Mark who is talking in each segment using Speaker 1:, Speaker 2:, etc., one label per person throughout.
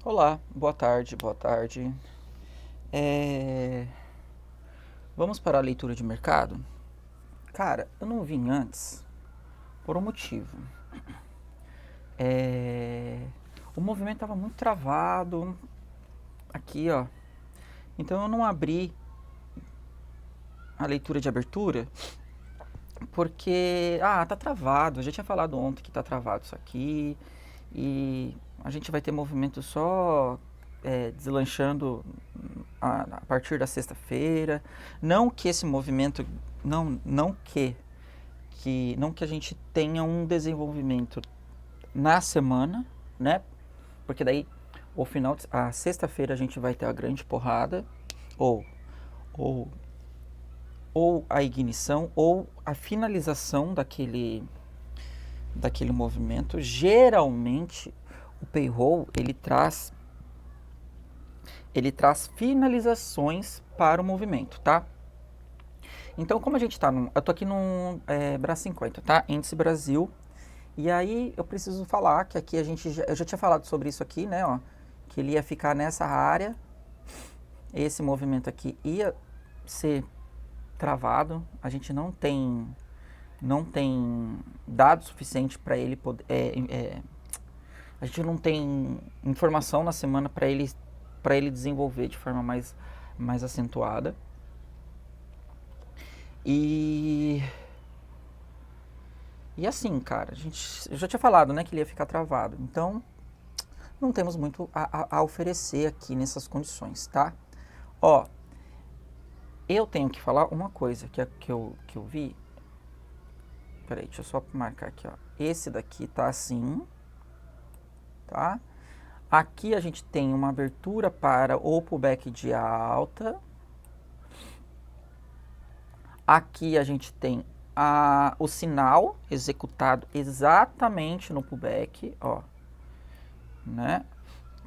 Speaker 1: Olá, boa tarde, boa tarde. É, Vamos para a leitura de mercado? Cara, eu não vim antes por um motivo. É, O movimento estava muito travado aqui, ó. Então eu não abri a leitura de abertura porque, tá travado. Eu já tinha falado ontem que tá travado isso aqui e a gente vai ter movimento só deslanchando a partir da sexta-feira. Não que esse movimento, não que a gente tenha um desenvolvimento na semana, né? Porque daí a sexta-feira a gente vai ter a grande porrada ou ou ou a ignição ou a finalização daquele movimento. Geralmente o payroll ele traz finalizações para o movimento, tá? Então, como a gente tá eu tô aqui no BRA 50, tá? Índice Brasil. E aí eu preciso falar que aqui eu já tinha falado sobre isso aqui, né, ó, que ele ia ficar nessa área. Esse movimento aqui ia ser travado. A gente não tem dado suficiente para ele poder a gente não tem informação na semana para ele desenvolver de forma mais acentuada. E assim, cara, eu já tinha falado, né, que ele ia ficar travado. Então, não temos muito a oferecer aqui nessas condições, tá? Ó, eu tenho que falar uma coisa que eu vi. Peraí, deixa eu só marcar aqui, ó. Esse daqui tá assim, tá? Aqui a gente tem uma abertura para o pullback de alta. Aqui a gente tem o sinal executado exatamente no pullback, ó, né?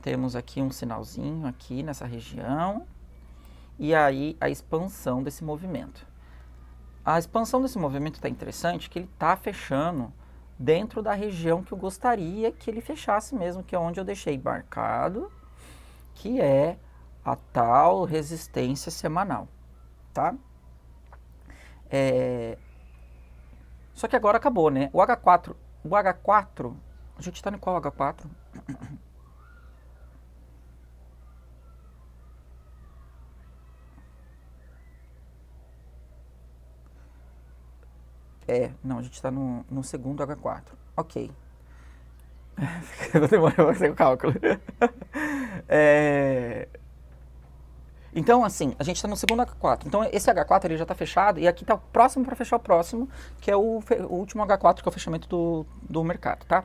Speaker 1: Temos aqui um sinalzinho aqui nessa região e aí a expansão desse movimento. A expansão desse movimento está interessante, que ele está fechando dentro da região que eu gostaria que ele fechasse mesmo, que é onde eu deixei marcado, que é a tal resistência semanal, tá? Só que agora acabou, né? O H4, a gente está no qual H4? Não, a gente está no segundo H4. Ok. Demorou pra fazer o cálculo. É, Então, assim, a gente está no segundo H4. Então, esse H4 ele já está fechado e aqui está o próximo para fechar o próximo, que é o último H4, que é o fechamento do mercado, tá?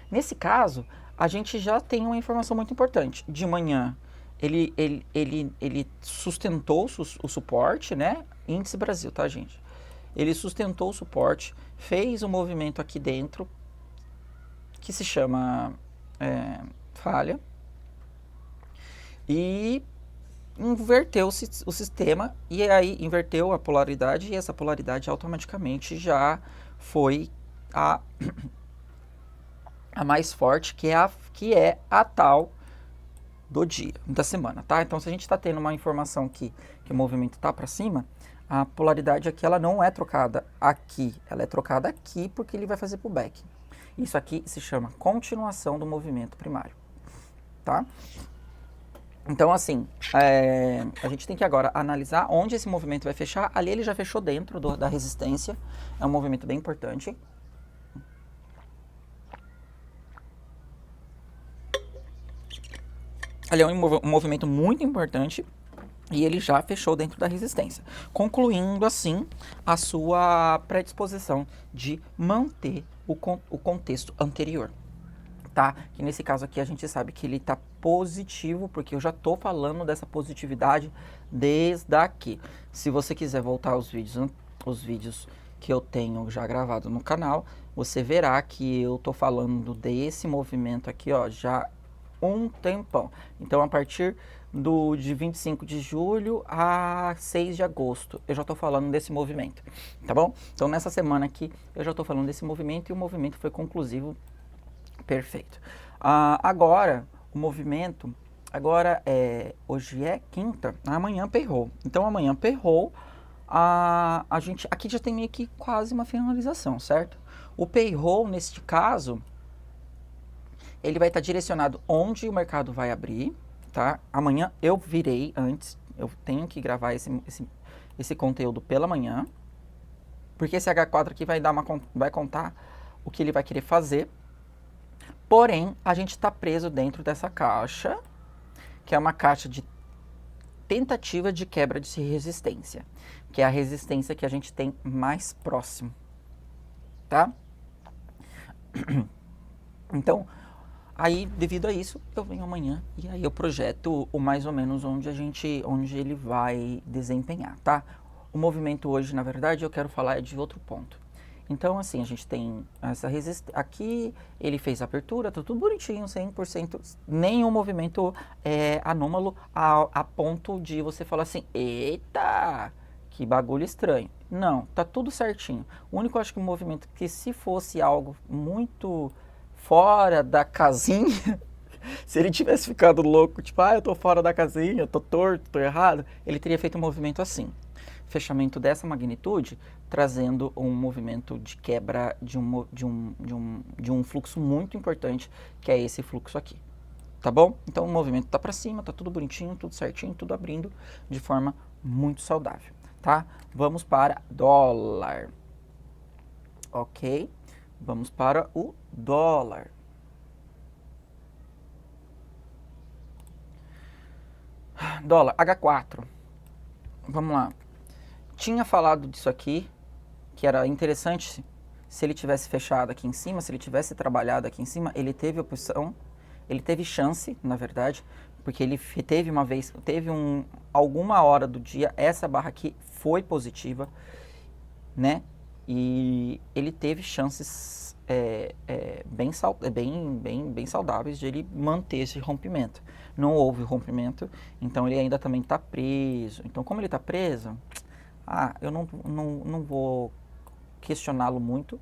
Speaker 1: Nesse caso, a gente já tem uma informação muito importante. De manhã, ele sustentou o suporte, né? Índice Brasil, tá, gente? Ele sustentou o suporte, fez um movimento aqui dentro, que se chama falha, e inverteu o sistema, e aí inverteu a polaridade, e essa polaridade automaticamente já foi a, a mais forte, que é a tal do dia, da semana, tá? Então, se a gente está tendo uma informação que o movimento está para cima, a polaridade aqui ela não é trocada aqui, ela é trocada aqui porque ele vai fazer pullback. Isso aqui se chama continuação do movimento primário, tá? Então, assim, a gente tem que agora analisar onde esse movimento vai fechar. Ali ele já fechou dentro da resistência, é um movimento bem importante. Ali é um movimento muito importante e ele já fechou dentro da resistência, concluindo assim a sua predisposição de manter o contexto anterior, tá? Que nesse caso aqui a gente sabe que ele está positivo, porque eu já estou falando dessa positividade desde aqui. Se você quiser voltar aos vídeos que eu tenho já gravado no canal, você verá que eu estou falando desse movimento aqui, ó, já um tempão. Então, a partir de 25 de julho a 6 de agosto, eu já estou falando desse movimento, tá bom? Então, nessa semana aqui, eu já estou falando desse movimento e o movimento foi conclusivo, perfeito. Agora, o movimento, agora hoje é quinta, amanhã perrou. Então amanhã perrou, a gente aqui já tem meio que quase uma finalização, certo? O payroll, neste caso, ele vai estar direcionado onde o mercado vai abrir, tá? Amanhã eu virei antes, eu tenho que gravar esse conteúdo pela manhã, porque esse H4 aqui vai contar o que ele vai querer fazer. Porém, a gente está preso dentro dessa caixa, que é uma caixa de tentativa de quebra de resistência, que é a resistência que a gente tem mais próximo, tá? Então, aí, devido a isso, eu venho amanhã e aí eu projeto o mais ou menos onde ele vai desempenhar, tá? O movimento hoje, na verdade, eu quero falar de outro ponto. Então, assim, a gente tem essa resistência. Aqui ele fez a abertura, tá tudo bonitinho, 100%. Nenhum movimento anômalo a ponto de você falar assim, eita, que bagulho estranho. Não, tá tudo certinho. O único, acho que, movimento que se fosse algo muito fora da casinha, se ele tivesse ficado louco, tipo, eu tô fora da casinha, eu tô torto, tô errado, ele teria feito um movimento assim. Fechamento dessa magnitude, trazendo um movimento de quebra de um fluxo muito importante, que é esse fluxo aqui. Tá bom? Então o movimento tá para cima, tá tudo bonitinho, tudo certinho, tudo abrindo de forma muito saudável, tá? Vamos para dólar. Ok? Vamos para o dólar. Dólar, H4. Vamos lá. Tinha falado disso aqui, que era interessante se ele tivesse fechado aqui em cima, se ele tivesse trabalhado aqui em cima, ele teve opção, ele teve chance, na verdade, porque ele teve uma vez, alguma hora do dia, essa barra aqui foi positiva, né? E ele teve chances bem saudáveis de ele manter esse rompimento. Não houve rompimento, então ele ainda também está preso. Então, como ele está preso, eu não vou questioná-lo muito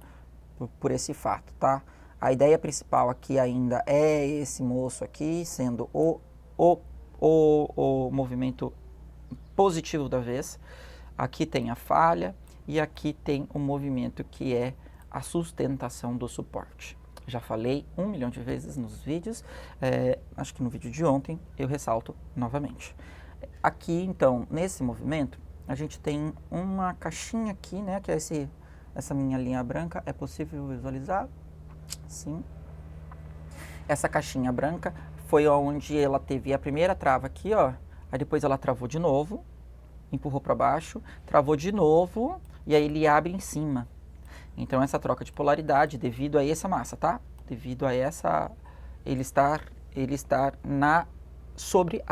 Speaker 1: por esse fato, tá? A ideia principal aqui ainda é esse moço aqui, sendo o movimento positivo da vez. Aqui tem a falha e aqui tem o movimento que é a sustentação do suporte. Já falei 1 milhão de vezes nos vídeos, acho que no vídeo de ontem eu ressalto novamente. Aqui, então, nesse movimento, a gente tem uma caixinha aqui, né, que é essa minha linha branca. É possível visualizar? Sim. Essa caixinha branca foi onde ela teve a primeira trava aqui, ó. Aí depois ela travou de novo, empurrou para baixo, travou de novo e aí ele abre em cima. Então essa troca de polaridade devido a essa massa, tá? Devido a essa ele estar sobre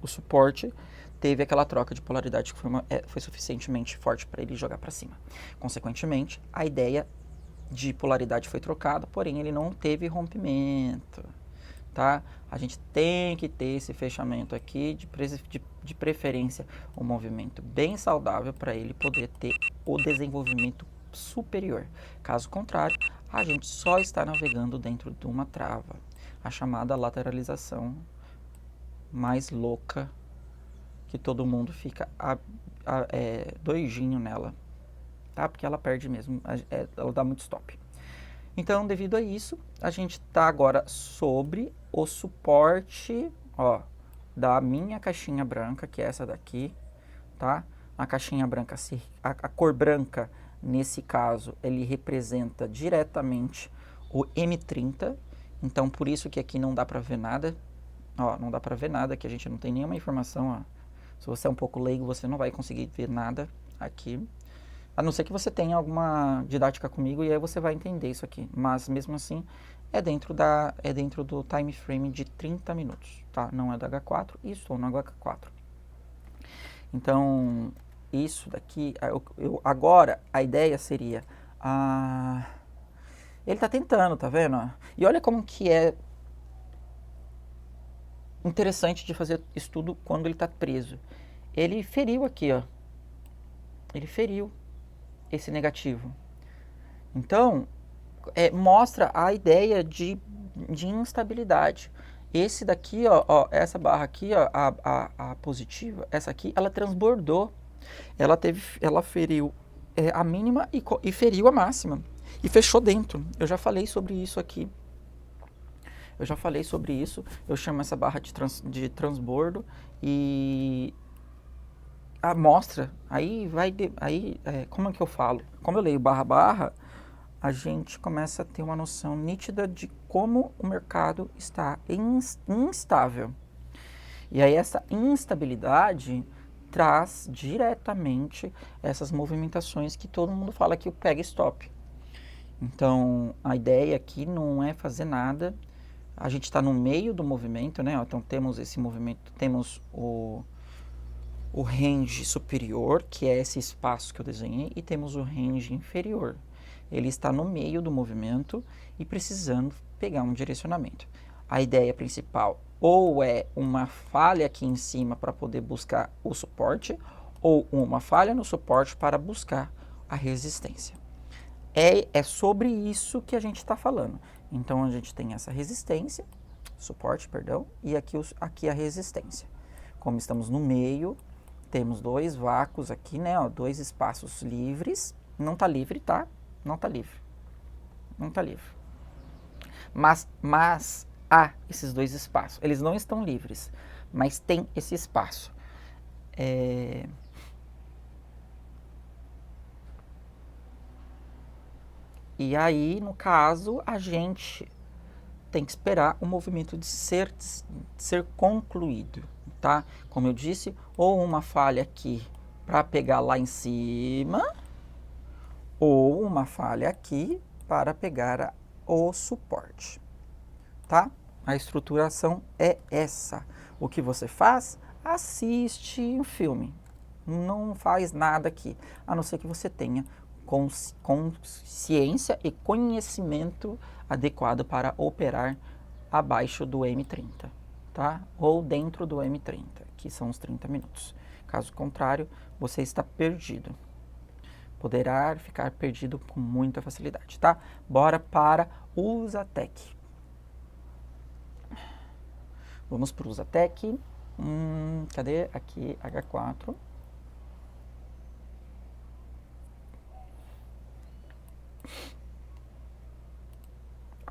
Speaker 1: o suporte, teve aquela troca de polaridade que foi suficientemente forte para ele jogar para cima. Consequentemente, a ideia de polaridade foi trocada, porém ele não teve rompimento, tá? A gente tem que ter esse fechamento aqui, de preferência, um movimento bem saudável para ele poder ter o desenvolvimento superior. Caso contrário, a gente só está navegando dentro de uma trava, a chamada lateralização mais louca, que todo mundo fica doidinho nela, tá? Porque ela perde mesmo, ela dá muito stop. Então, devido a isso, a gente está agora sobre o suporte, ó, da minha caixinha branca, que é essa daqui, tá? A caixinha branca, a cor branca, nesse caso, ele representa diretamente o M30, então por isso que aqui não dá para ver nada, ó, não dá para ver nada, que a gente não tem nenhuma informação, ó. Se você é um pouco leigo, você não vai conseguir ver nada aqui. A não ser que você tenha alguma didática comigo e aí você vai entender isso aqui. Mas mesmo assim, é dentro do time frame de 30 minutos, tá? Não é do H4 e estou no H4. Então, isso daqui, agora a ideia seria, ele tá tentando, tá vendo? E olha como que é interessante de fazer estudo quando ele tá preso. Ele feriu aqui, ó. Ele feriu esse negativo. Então, mostra a ideia de instabilidade. Esse daqui, ó, essa barra aqui, ó, a positiva, essa aqui, ela transbordou. Ela feriu a mínima e feriu a máxima. E fechou dentro. Eu já falei sobre isso aqui. Eu chamo essa barra de transbordo e a amostra, como é que eu falo? Como eu leio barra barra, a gente começa a ter uma noção nítida de como o mercado está instável. E aí essa instabilidade traz diretamente essas movimentações que todo mundo fala que o pega stop. Então a ideia aqui não é fazer nada. A gente está no meio do movimento, né? Então temos esse movimento, temos o range superior, que é esse espaço que eu desenhei, e temos o range inferior. Ele está no meio do movimento e precisando pegar um direcionamento. A ideia principal ou é uma falha aqui em cima para poder buscar o suporte, ou uma falha no suporte para buscar a resistência. É sobre isso que a gente está falando. Então a gente tem essa resistência, suporte, perdão, e aqui a resistência. Como estamos no meio, temos dois vácuos aqui, né? Ó, dois espaços livres. Não está livre, tá? Não está livre. Não está livre. Mas há esses dois espaços. Eles não estão livres, mas tem esse espaço. E aí, no caso, a gente tem que esperar o movimento de ser concluído, tá? Como eu disse, ou uma falha aqui para pegar lá em cima, ou uma falha aqui para pegar o suporte, tá? A estruturação é essa. O que você faz? Assiste um filme. Não faz nada aqui, a não ser que você tenha consciência e conhecimento adequado para operar abaixo do M30, tá? Ou dentro do M30, que são os 30 minutos. Caso contrário, você está perdido. Poderá ficar perdido com muita facilidade, tá? Bora para o Usatec. Vamos para o Usatec. Cadê? Aqui, H4.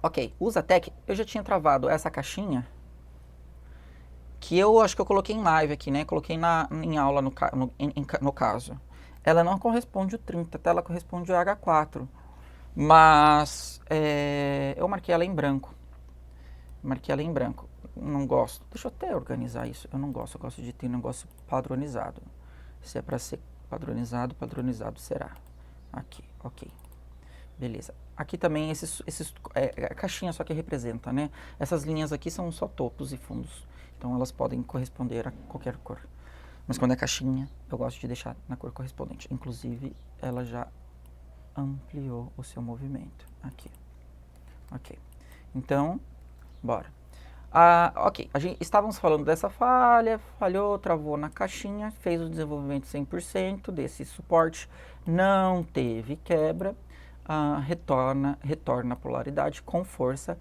Speaker 1: Ok, Usatec, eu já tinha travado essa caixinha, que eu acho que eu coloquei em live aqui, né? Coloquei em aula no caso. Ela não corresponde ao 30, tá? Ela corresponde ao H4. Mas eu marquei ela em branco. Não gosto. Deixa eu até organizar isso. Eu não gosto, eu gosto de ter um negócio padronizado. Se é para ser padronizado, padronizado será. Aqui, ok. Beleza. Aqui também a caixinha só que representa, né? Essas linhas aqui são só topos e fundos. Então elas podem corresponder a qualquer cor. Mas quando é caixinha, eu gosto de deixar na cor correspondente. Inclusive, ela já ampliou o seu movimento. Aqui. Ok. Então, bora. Ok, estávamos falando dessa falha, falhou, travou na caixinha, fez o desenvolvimento 100% desse suporte, não teve quebra, retorna a polaridade com força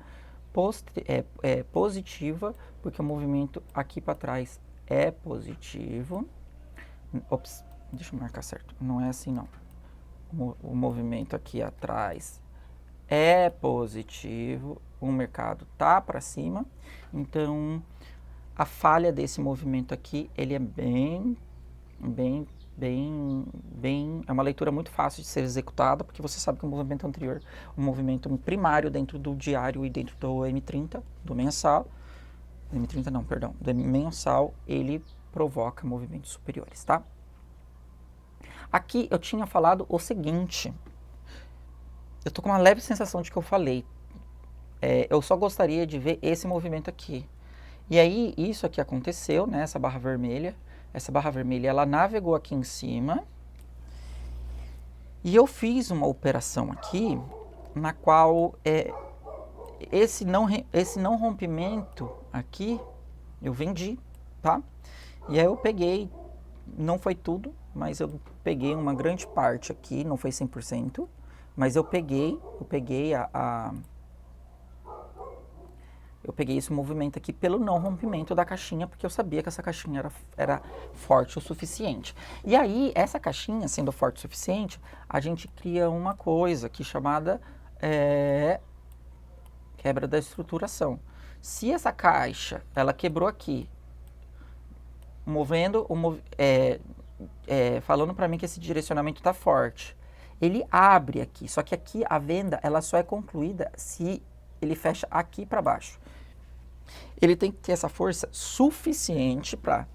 Speaker 1: positiva, porque o movimento aqui para trás é positivo. Ops, deixa eu marcar certo, não é assim não. O movimento aqui atrás é positivo, o mercado tá para cima, então a falha desse movimento aqui, ele é é uma leitura muito fácil de ser executada, porque você sabe que o movimento anterior, o movimento primário dentro do diário e dentro do M30, do mensal, M30 não, perdão, do mensal, ele provoca movimentos superiores, tá? Aqui eu tinha falado o seguinte, eu tô com uma leve sensação de que eu falei, eu só gostaria de ver esse movimento aqui. E aí, isso aqui aconteceu, né, essa barra vermelha, ela navegou aqui em cima, e eu fiz uma operação aqui, na qual esse não rompimento aqui, eu vendi, tá? E aí eu peguei, não foi tudo, mas eu peguei uma grande parte aqui, não foi 100%, mas eu peguei Eu peguei esse movimento aqui pelo não rompimento da caixinha, porque eu sabia que essa caixinha era forte o suficiente. E aí, essa caixinha, sendo forte o suficiente, a gente cria uma coisa aqui chamada quebra da estruturação. Se essa caixa, ela quebrou aqui, falando para mim que esse direcionamento está forte, ele abre aqui, só que aqui a venda ela só é concluída se ele fecha aqui para baixo. Ele tem que ter essa força suficiente para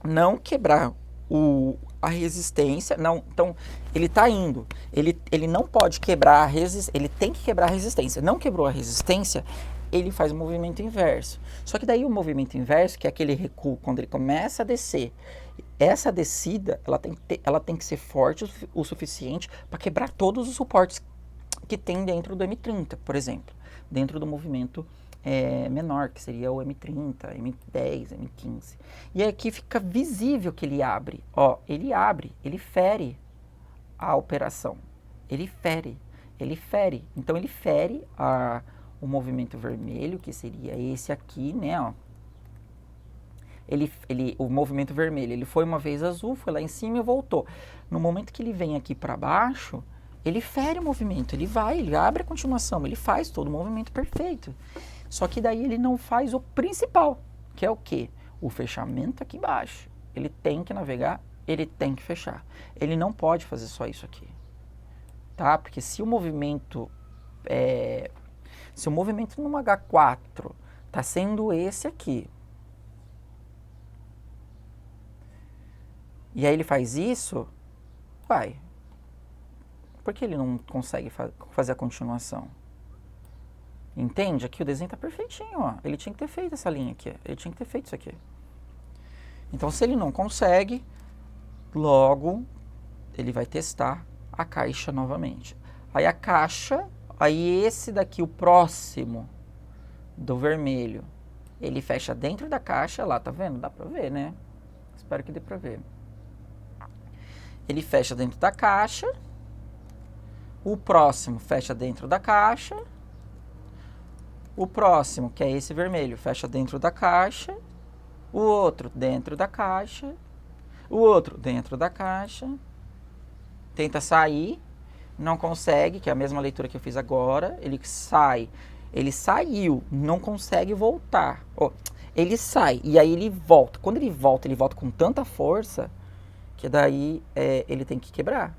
Speaker 1: não quebrar a resistência. Não, então, ele está indo. Ele não pode quebrar a resistência. Ele tem que quebrar a resistência. Não quebrou a resistência, ele faz o movimento inverso. Só que daí o movimento inverso, que é aquele recuo, quando ele começa a descer, essa descida, ela tem que ser forte o suficiente para quebrar todos os suportes que tem dentro do M30, por exemplo. Dentro do movimento menor, que seria o M30, M10, M15. E aqui fica visível que ele abre. Ó, ele abre, ele fere a operação. Ele fere. Então ele fere o movimento vermelho, que seria esse aqui, né, ó. O movimento vermelho, ele foi uma vez azul, foi lá em cima e voltou. No momento que ele vem aqui para baixo, ele fere o movimento, ele abre a continuação, ele faz todo o movimento perfeito. Só que daí ele não faz o principal, que é o quê? O fechamento aqui embaixo. Ele tem que navegar, ele tem que fechar. Ele não pode fazer só isso aqui, tá? Porque se o movimento no H4 tá sendo esse aqui, e aí ele faz isso, por que ele não consegue fazer a continuação? Entende? Aqui o desenho tá perfeitinho, ó. Ele tinha que ter feito essa linha aqui, ele tinha que ter feito isso aqui. Então, se ele não consegue, logo ele vai testar a caixa novamente. Aí a caixa, aí esse daqui, o próximo do vermelho, ele fecha dentro da caixa, lá, tá vendo? Dá pra ver, né? Espero que dê pra ver. Ele fecha dentro da caixa, o próximo fecha dentro da caixa, o próximo, que é esse vermelho, fecha dentro da caixa, o outro dentro da caixa, o outro dentro da caixa, tenta sair, não consegue, que é a mesma leitura que eu fiz agora, ele saiu, não consegue voltar, ele sai e aí ele volta. Quando ele volta com tanta força que daí ele tem que quebrar.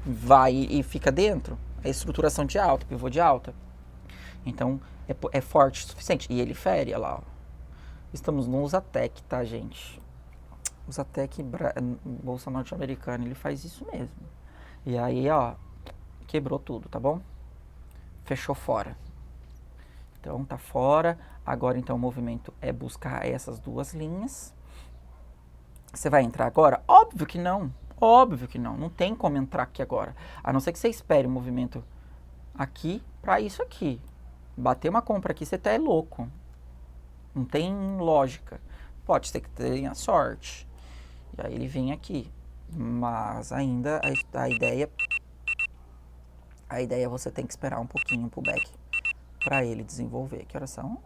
Speaker 1: Vai e fica dentro, a estruturação de alta, pivô de alta. Então, é forte o suficiente. E ele fere, olha lá, ó. Estamos no Usatec, tá, gente? Usatec, Bolsa Norte-Americana, ele faz isso mesmo. E aí, ó, quebrou tudo, tá bom? Fechou fora. Então, tá fora. Agora, então, o movimento é buscar essas duas linhas. Você vai entrar agora? Óbvio que não. Óbvio que não. Não tem como entrar aqui agora. A não ser que você espere o movimento aqui para isso aqui. Bater uma compra aqui, você tá louco. Não tem lógica. Pode ser que tenha sorte. E aí ele vem aqui. Mas ainda a ideia você tem que esperar um pouquinho pro back para ele desenvolver. Que horas são?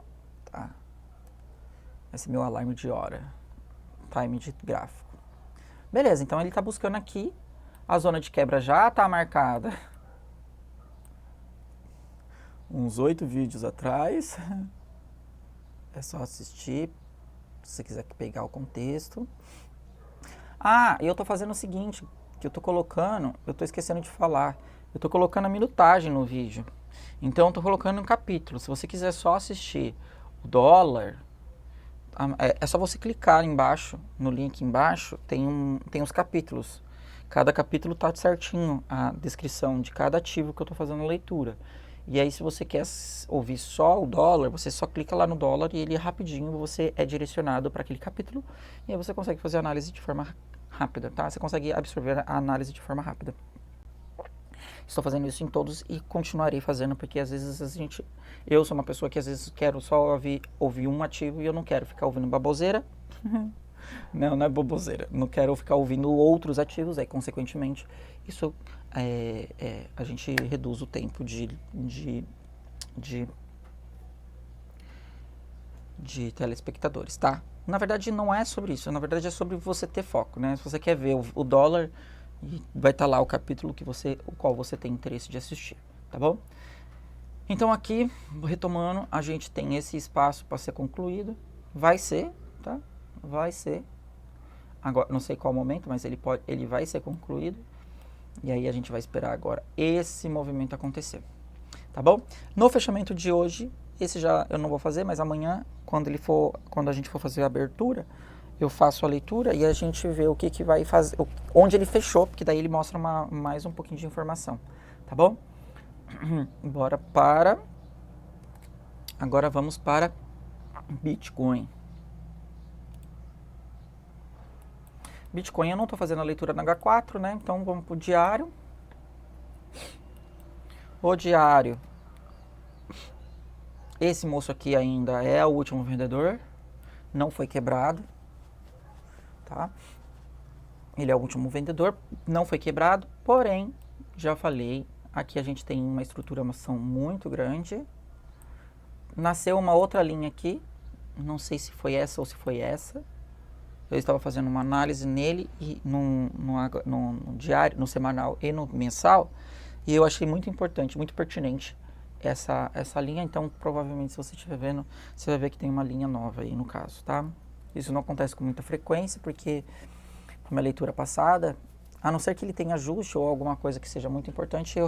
Speaker 1: Tá. Esse é meu alarme de hora. Time de gráfico. Beleza, então ele tá buscando aqui. A zona de quebra já tá marcada. Uns 8 vídeos atrás. É só assistir, se você quiser pegar o contexto. E eu tô fazendo o seguinte, que eu tô esquecendo de falar. Eu tô colocando a minutagem no vídeo. Então eu tô colocando um capítulo. Se você quiser só assistir o dólar, é só você clicar embaixo, no link embaixo, tem os capítulos. Cada capítulo tá certinho a descrição de cada ativo que eu tô fazendo leitura. E aí, se você quer ouvir só o dólar, você só clica lá no dólar e ele rapidinho você é direcionado para aquele capítulo. E aí você consegue fazer a análise de forma rápida, tá? Você consegue absorver a análise de forma rápida. Estou fazendo isso em todos e continuarei fazendo, porque às vezes eu sou uma pessoa que às vezes quero só ouvir um ativo e eu não quero ficar ouvindo baboseira. Não é baboseira. Não quero ficar ouvindo outros ativos, aí consequentemente isso a gente reduz o tempo de telespectadores, tá? Na verdade, não é sobre isso. Na verdade, é sobre você ter foco, né? Se você quer ver o dólar, vai estar lá o capítulo o qual você tem interesse de assistir, tá bom? Então aqui, retomando, a gente tem esse espaço para ser concluído. Vai ser, tá? Vai ser. Agora, não sei qual momento, mas ele vai ser concluído. E aí a gente vai esperar agora esse movimento acontecer, tá bom? No fechamento de hoje, esse já eu não vou fazer, mas amanhã, quando a gente for fazer a abertura, eu faço a leitura e a gente vê o que vai fazer, onde ele fechou, porque daí ele mostra mais um pouquinho de informação, tá bom? Agora vamos para Bitcoin. Bitcoin eu não estou fazendo a leitura na H4, né? Então vamos para o diário. O diário. Esse moço aqui ainda é o último vendedor. Não foi quebrado. Tá? Ele é o último vendedor. Não foi quebrado. Porém, já falei, aqui a gente tem uma estruturação muito grande. Nasceu uma outra linha aqui. Não sei se foi essa ou se foi essa. Eu estava fazendo uma análise nele e no diário, no semanal e no mensal, e eu achei muito importante, muito pertinente essa linha. Então, provavelmente, se você estiver vendo, você vai ver que tem uma linha nova aí no caso, tá? Isso não acontece com muita frequência, porque na minha leitura passada, a não ser que ele tenha ajuste ou alguma coisa que seja muito importante, eu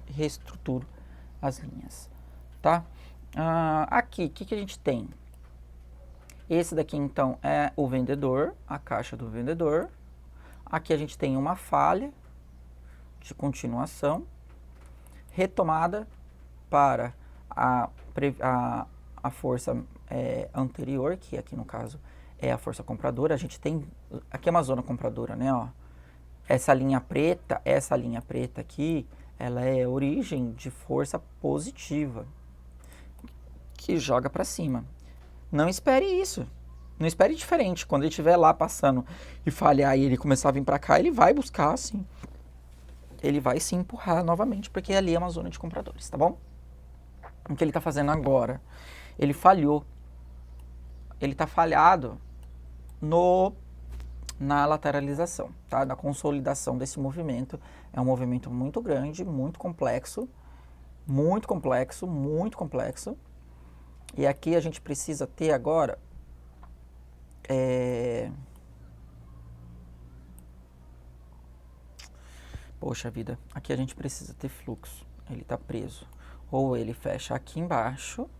Speaker 1: reestruturo as linhas, tá? Aqui, o que a gente tem? Esse daqui, então, é o vendedor, a caixa do vendedor. Aqui a gente tem uma falha de continuação, retomada para a força anterior, que aqui no caso é a força compradora. A gente tem, aqui é uma zona compradora, né? Ó. Essa linha preta aqui, ela é origem de força positiva, que joga para cima. Não espere isso. Não espere diferente. Quando ele estiver lá passando e falhar e ele começar a vir para cá, ele vai buscar, assim. Ele vai se empurrar novamente, porque ali é uma zona de compradores, tá bom? O que ele está fazendo agora? Ele falhou. Ele está falhado na lateralização, tá? Na consolidação desse movimento. É um movimento muito grande, muito complexo. Muito complexo, muito complexo. E aqui a gente precisa ter agora poxa vida, aqui a gente precisa ter fluxo. Ele está preso. Ou ele fecha aqui embaixo,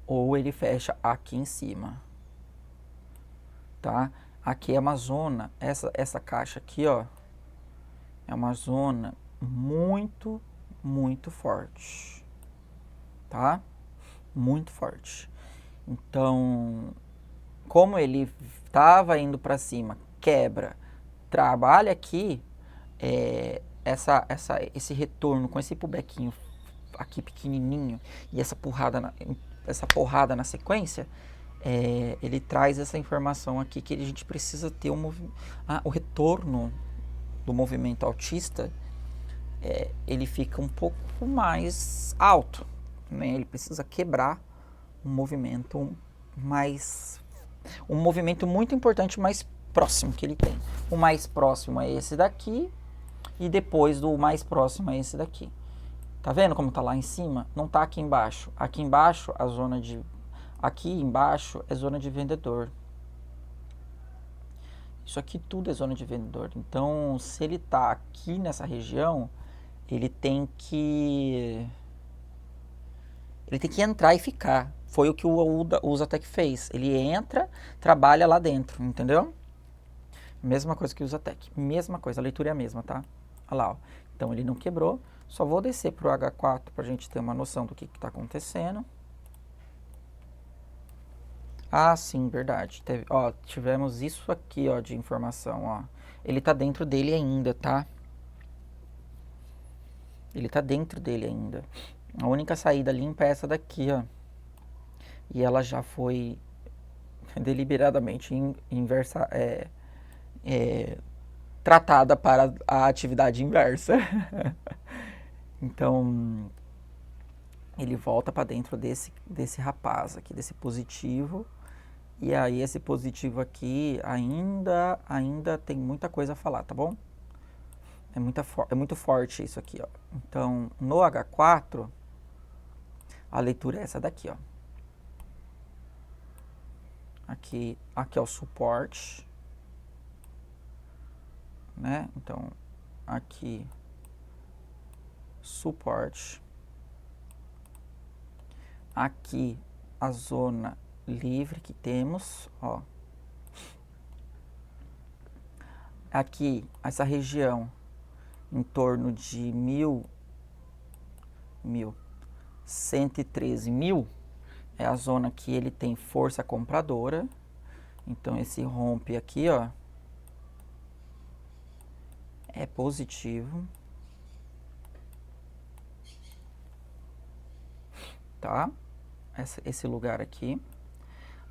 Speaker 1: ou ele fecha aqui em cima. Tá? Aqui é uma zona, essa caixa aqui, ó, é uma zona muito, muito forte. Tá? Muito forte. Então, como ele estava indo para cima, quebra, trabalha aqui, esse retorno com esse pullbackinho aqui pequenininho e essa porrada na sequência, ele traz essa informação aqui que a gente precisa ter o retorno do movimento altista, ele fica um pouco mais alto. Né? Ele precisa quebrar um movimento muito importante, mais próximo que ele tem. O mais próximo é esse daqui e depois do mais próximo é esse daqui. Tá vendo como tá lá em cima? Não tá aqui embaixo. Aqui embaixo aqui embaixo é zona de vendedor. Isso aqui tudo é zona de vendedor. Então, se ele tá aqui nessa região, ele tem que entrar e ficar. Foi o que o Usatec fez. Ele entra, trabalha lá dentro, entendeu? Mesma coisa que o Usatec. Mesma coisa, a leitura é a mesma, tá? Olha lá, ó. Então ele não quebrou. Só vou descer pro H4 pra gente ter uma noção do que tá acontecendo. Ah, sim, verdade. Tivemos isso aqui, ó, de informação, ó. Ele tá dentro dele ainda, tá? Ele tá dentro dele ainda. A única saída limpa é essa daqui, ó. E ela já foi deliberadamente tratada para a atividade inversa. Então, ele volta para dentro desse rapaz aqui, desse positivo. E aí esse positivo aqui ainda tem muita coisa a falar, tá bom? É muito forte isso aqui, ó. Então, no H4, a leitura é essa daqui, ó. Aqui é o suporte, né? Então, aqui, suporte. Aqui, a zona livre que temos, ó. Aqui, essa região em torno de 113 mil é a zona que ele tem força compradora. Então, esse rompe aqui, ó, é positivo, tá? Esse lugar aqui.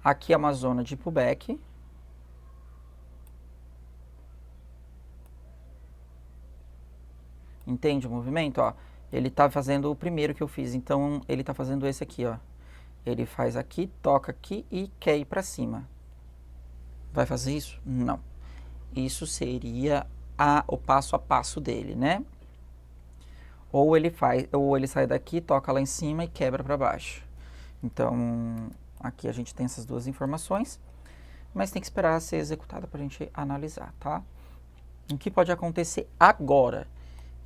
Speaker 1: Aqui é uma zona de pullback. Entende o movimento? Ó, ele tá fazendo o primeiro que eu fiz, então ele tá fazendo esse aqui, ó. Ele faz aqui, toca aqui e quer ir para cima. Vai fazer isso? Não. Isso seria o passo a passo dele, né? Ou ele sai daqui, toca lá em cima e quebra para baixo. Então, aqui a gente tem essas duas informações, mas tem que esperar ser executada para a gente analisar, tá? O que pode acontecer agora?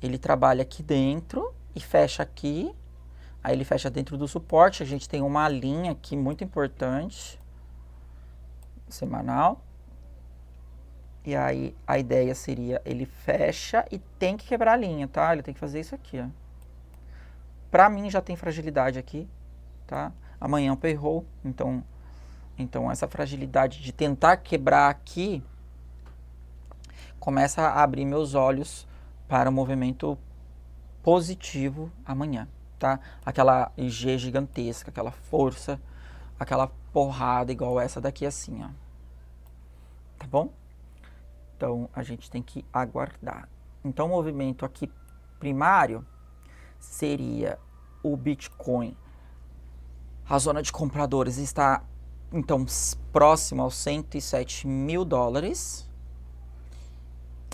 Speaker 1: Ele trabalha aqui dentro e fecha aqui. Aí ele fecha dentro do suporte. A gente tem uma linha aqui muito importante, semanal. E aí a ideia seria, ele fecha e tem que quebrar a linha, tá? Ele tem que fazer isso aqui, ó. Pra mim já tem fragilidade aqui, tá? Amanhã é um payroll, então essa fragilidade de tentar quebrar aqui começa a abrir meus olhos para o movimento positivo amanhã, tá? Aquela IG gigantesca, aquela força, aquela porrada igual essa daqui assim, ó. Tá bom? Então, a gente tem que aguardar. Então, o movimento aqui primário seria o Bitcoin. A zona de compradores está, então, próximo aos 107 mil dólares.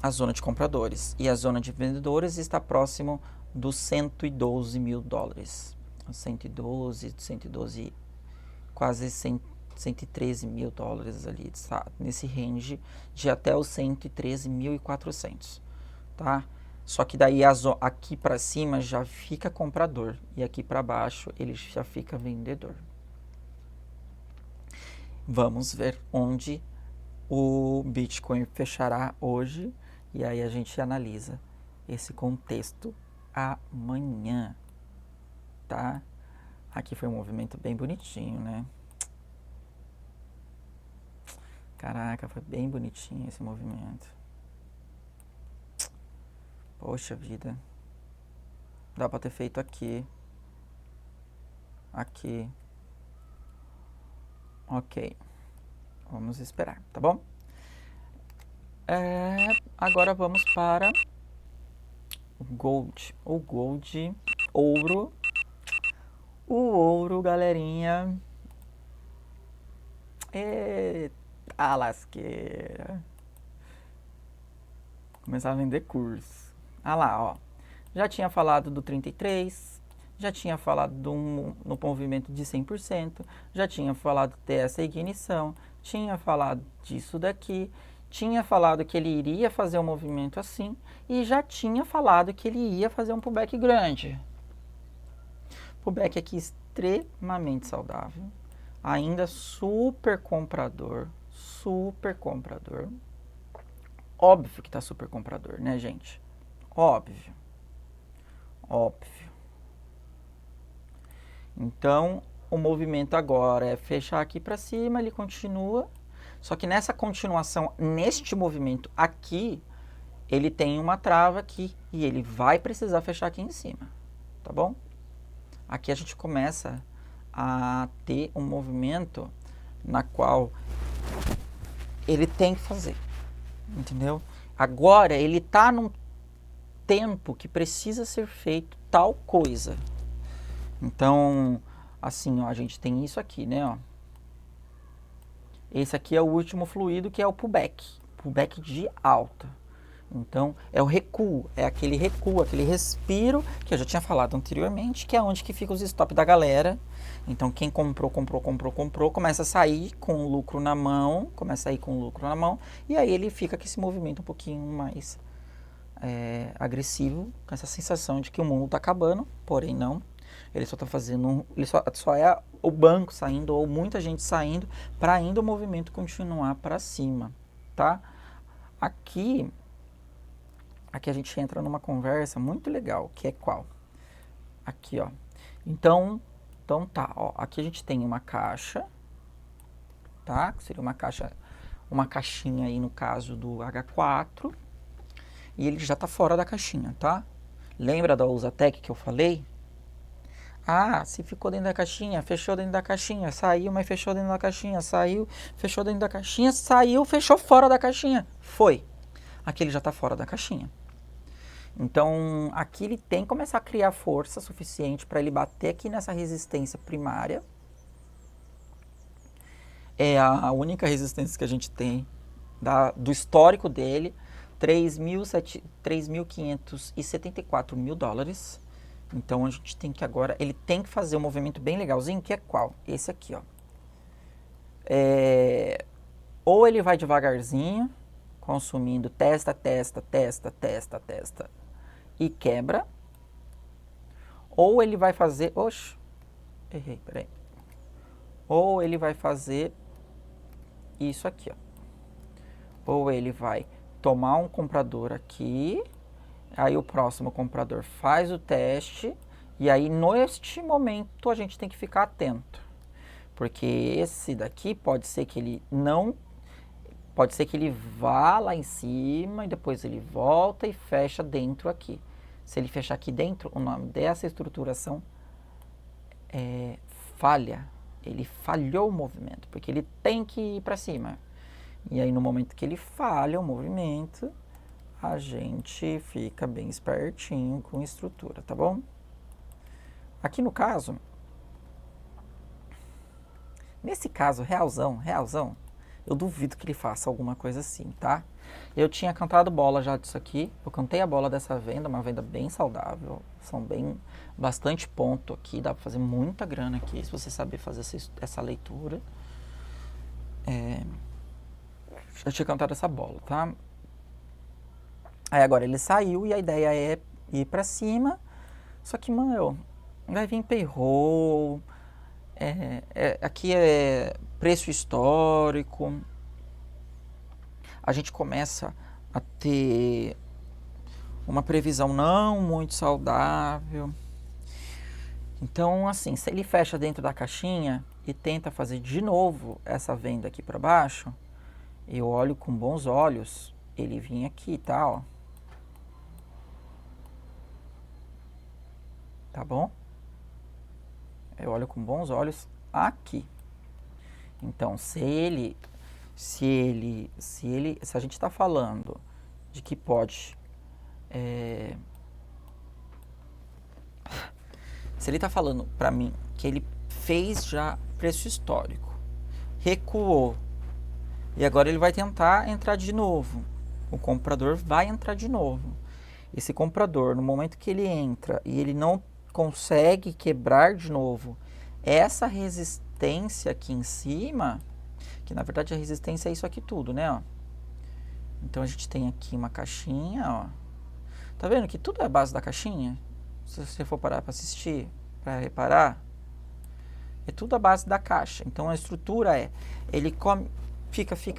Speaker 1: A zona de compradores. E a zona de vendedores está próximo dos 112 mil dólares. 112, quase 113 mil dólares ali, nesse range de até os 113.400, tá? Só que daí aqui para cima já fica comprador e aqui para baixo ele já fica vendedor. Vamos ver onde o Bitcoin fechará hoje e aí a gente analisa esse contexto amanhã, tá? Aqui foi um movimento bem bonitinho, né? Caraca, foi bem bonitinho esse movimento. Poxa vida. Dá pra ter feito aqui. Aqui. Ok. Vamos esperar, tá bom? Agora vamos para o Gold. O Gold, ouro. O ouro, galerinha. Eita lasqueira. Começar a vender curso. Ah lá, ó. Já tinha falado do 33, já tinha falado no movimento de 100%, já tinha falado dessa ignição, tinha falado disso daqui, tinha falado que ele iria fazer um movimento assim e já tinha falado que ele ia fazer um pullback grande. Pullback aqui extremamente saudável, ainda super comprador. Óbvio que tá super comprador, né, gente? Óbvio. Então, o movimento agora é fechar aqui para cima, ele continua. Só que nessa continuação, neste movimento aqui, ele tem uma trava aqui e ele vai precisar fechar aqui em cima, tá bom? Aqui a gente começa a ter um movimento na qual ele tem que fazer, entendeu? Agora ele tá num tempo que precisa ser feito tal coisa. Então, assim, ó, a gente tem isso aqui, né, ó. Esse aqui é o último fluido, que é o pullback de alta. Então, é o recuo, é aquele recuo, aquele respiro que eu já tinha falado anteriormente, que é onde que fica os stop da galera. Então, quem comprou, começa a sair com o lucro na mão, e aí ele fica com esse movimento um pouquinho mais agressivo, com essa sensação de que o mundo está acabando, porém não. Ele só está fazendo, ele só é o banco saindo, ou muita gente saindo, para ainda o movimento continuar para cima, tá? Aqui a gente entra numa conversa muito legal, que é qual? Aqui, ó. Então tá, ó. Aqui a gente tem uma caixa, tá? Que seria uma caixinha aí no caso do H4, e ele já tá fora da caixinha, tá? Lembra da Usatec que eu falei? Ah, se ficou dentro da caixinha, fechou dentro da caixinha, saiu, mas fechou dentro da caixinha, saiu, fechou dentro da caixinha, saiu, fechou fora da caixinha. Foi. Aqui ele já tá fora da caixinha. Então, aqui ele tem que começar a criar força suficiente para ele bater aqui nessa resistência primária. É a única resistência que a gente tem do histórico dele, 3.574 mil dólares. Então, a gente tem que agora, ele tem que fazer um movimento bem legalzinho, que é qual? Esse aqui, ó. Ou ele vai devagarzinho, consumindo, testa, e quebra. Ou ele vai fazer... Oxe, errei, peraí. Ou ele vai fazer isso aqui, ó. Ou ele vai tomar um comprador aqui, aí o próximo comprador faz o teste, e aí neste momento a gente tem que ficar atento. Porque esse daqui pode ser que ele não... Pode ser que ele vá lá em cima e depois ele volta e fecha dentro aqui. Se ele fechar aqui dentro, o nome dessa estruturação é falha. Ele falhou o movimento, porque ele tem que ir para cima. E aí no momento que ele falha o movimento, a gente fica bem espertinho com a estrutura, tá bom? Aqui no caso, nesse caso, realzão, eu duvido que ele faça alguma coisa assim, tá? Eu tinha cantado bola já disso aqui, eu cantei a bola dessa venda, uma venda bem saudável, são bastante ponto aqui, dá pra fazer muita grana aqui, se você saber fazer essa leitura. Já tinha cantado essa bola, tá? Aí agora ele saiu e a ideia é ir pra cima, só que, mano, vai vir payroll, aqui é preço histórico, a gente começa a ter uma previsão não muito saudável. Então, assim, se ele fecha dentro da caixinha e tenta fazer de novo essa venda aqui para baixo, eu olho com bons olhos ele vir aqui, tá, ó. Tá bom? Eu olho com bons olhos aqui. Então, se a gente está falando de que pode, se ele está falando para mim que ele fez já preço histórico, recuou e agora ele vai tentar entrar de novo, o comprador vai entrar de novo. Esse comprador, no momento que ele entra e ele não consegue quebrar de novo essa resistência aqui em cima, que na verdade a resistência é isso aqui tudo, né, ó. Então a gente tem aqui uma caixinha, ó. Tá vendo que tudo é a base da caixinha? Se você for parar para assistir, para reparar, é tudo a base da caixa. Então a estrutura é, ele come, fica, sai.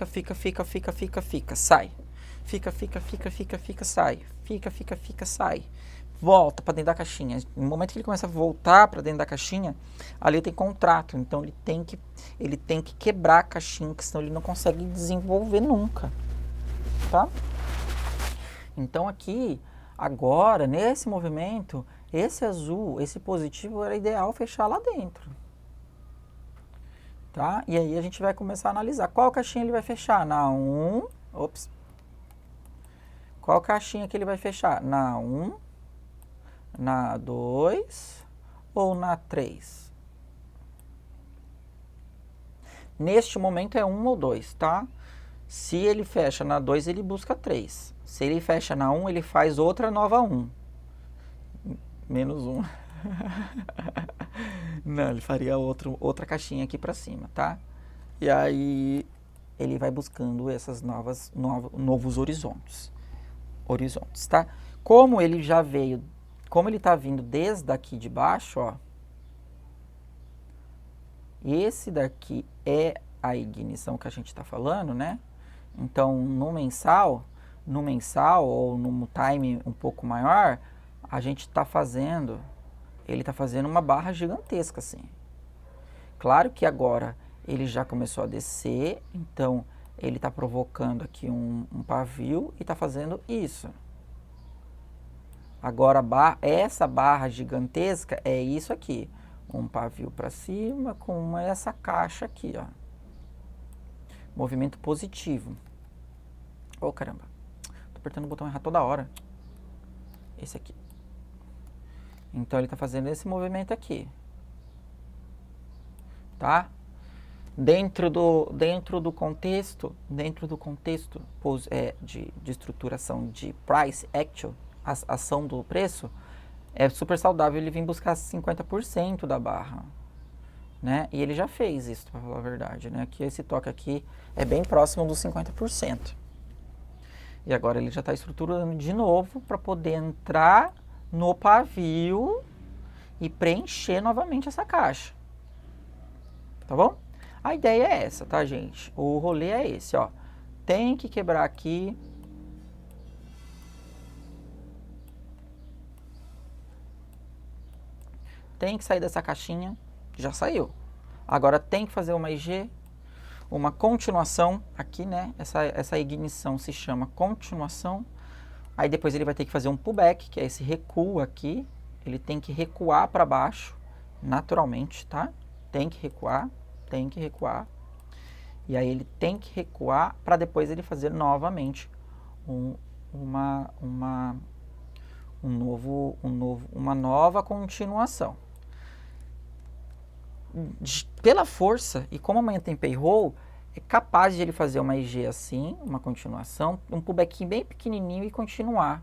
Speaker 1: Fica, sai. Fica, sai. Volta para dentro da caixinha. No momento que ele começa a voltar para dentro da caixinha, ali tem contrato. Então ele tem que quebrar a caixinha, que senão ele não consegue desenvolver nunca. Tá? Então aqui, agora, nesse movimento, esse azul, esse positivo, era ideal fechar lá dentro. Tá? E aí a gente vai começar a analisar qual caixinha ele vai fechar. Na 1, qual caixinha que ele vai fechar? Na 1, na 2 ou na 3? Neste momento é 1 ou 2, tá? Se ele fecha na 2, ele busca 3. Se ele fecha na 1, ele faz outra nova 1. Menos 1. Não, ele faria outra caixinha aqui para cima, tá? E aí ele vai buscando essas novos horizontes, tá? Como ele já veio, como ele tá vindo desde aqui de baixo, ó. Esse daqui é a ignição que a gente está falando, né? Então, no mensal ou no time um pouco maior, a gente está fazendo, ele está fazendo uma barra gigantesca, assim. Claro que agora ele já começou a descer, então ele está provocando aqui um pavio e está fazendo isso. Agora, essa barra gigantesca é isso aqui. Um pavio para cima com essa caixa aqui, ó. Movimento positivo. Oh, caramba. Tô apertando o botão errado toda hora. Esse aqui. Então, ele tá fazendo esse movimento aqui. Tá? Dentro do contexto de estruturação de price action, ação do preço, é super saudável ele vir buscar 50% da barra, né? E ele já fez isso, para falar a verdade, né? Que esse toque aqui é bem próximo dos 50%. E agora ele já está estruturando de novo para poder entrar no pavio e preencher novamente essa caixa. Tá bom? A ideia é essa, tá, gente? O rolê é esse, ó. Tem que quebrar aqui. Tem que sair dessa caixinha. Já saiu. Agora tem que fazer uma IG, uma continuação aqui, né? Essa ignição se chama continuação. Aí depois ele vai ter que fazer um pullback, que é esse recuo aqui. Ele tem que recuar para baixo, naturalmente, tá? Tem que recuar. E aí ele tem que recuar para depois ele fazer novamente uma nova continuação. Pela força, e como amanhã tem payroll, é capaz de ele fazer uma IG assim, uma continuação, um pullback bem pequenininho e continuar.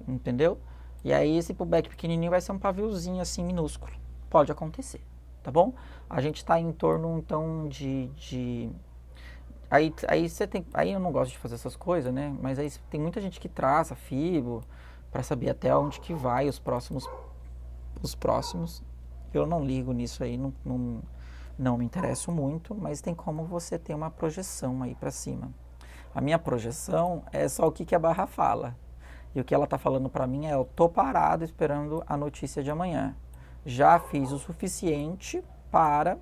Speaker 1: Entendeu? E aí esse pullback pequenininho vai ser um paviozinho assim minúsculo. Pode acontecer, tá bom? A gente está em torno então Aí você tem, aí eu não gosto de fazer essas coisas, né? Mas aí tem muita gente que traça FIBO para saber até onde que vai os próximos. Eu não ligo nisso aí, não me interesso muito, mas tem como você ter uma projeção aí para cima. A minha projeção é só o que a barra fala. E o que ela está falando para mim é: eu tô parado esperando a notícia de amanhã. Já fiz o suficiente para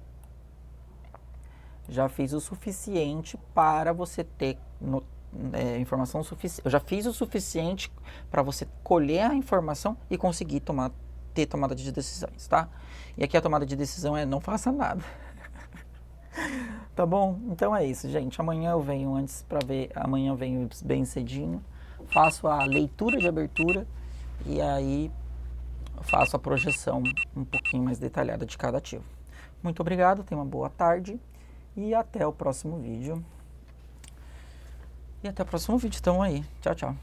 Speaker 1: você ter informação suficiente. Eu já fiz o suficiente para você colher a informação e conseguir ter tomada de decisões, tá? E aqui a tomada de decisão é: não faça nada. Tá bom? Então é isso, gente. Amanhã eu venho amanhã eu venho bem cedinho, faço a leitura de abertura e aí faço a projeção um pouquinho mais detalhada de cada ativo. Muito obrigado, tenha uma boa tarde e até o próximo vídeo. Então aí. Tchau, tchau.